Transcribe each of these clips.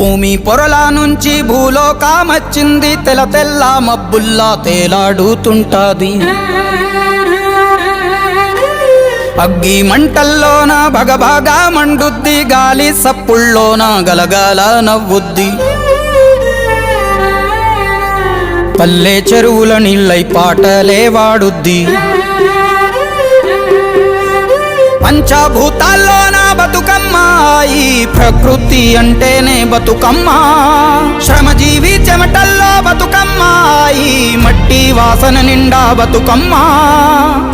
భూమి పొరల నుంచి భూలోకమచ్చింది, తెల్ల తెల్ల మబ్బుల్లా తేలాడుతుంటాది. అగ్గి మంటల్లోన భగభగా మండుద్ది, గాలి సప్పుల్లోన గలగల నవ్వుద్ది. పల్లె చెరువుల నీళ్ళై పాటలే వాడుద్ది. పంచభూతాల్లోన బతుకమ్మ, ఈ ప్రకృతి అంటేనే బతుకమ్మ. శ్రమజీవి చెమటల్లో బతుకమ్మ, ఈ మట్టి వాసన నిండా బతుకమ్మ.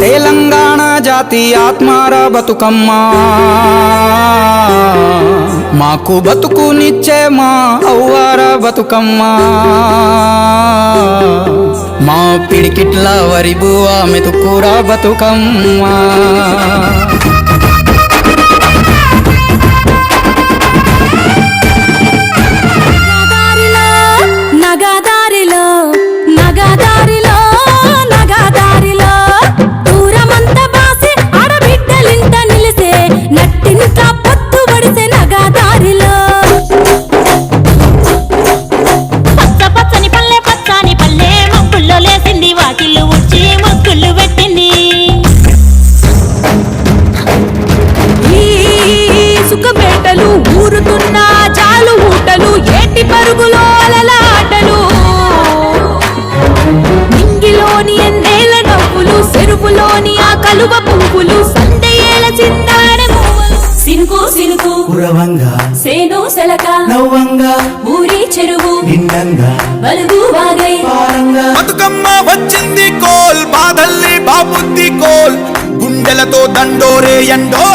తెలంగాణ జాతి ఆత్మార బతుకమ్మ, మాకు బతుకునిచ్చే మా అవ్వార బతుకమ్మ. మా పిడికిట్ల వరిబువ మెతుకుర బతుకమ్మ. ఊరుతున్న జాలు ఊటలు, ఏటి పరుగులో అలలాటలు, నింగిలోని ఎన్నేల నవ్వులు, చెరువులోని ఆ కలువ పువ్వులు, సందేల చిందాడ మూవలు. సినుకు సినుకు పురవంగా, సేను సెలక నవ్వంగా, ఊరి చెరువు నిండంగా, బలుగు వాగై పారంగా. బతుకమ్మ వచ్చింది కోల్, బాధల్లి బాబుద్ది కోల్, గుండెలతో దండోరే ఎండో.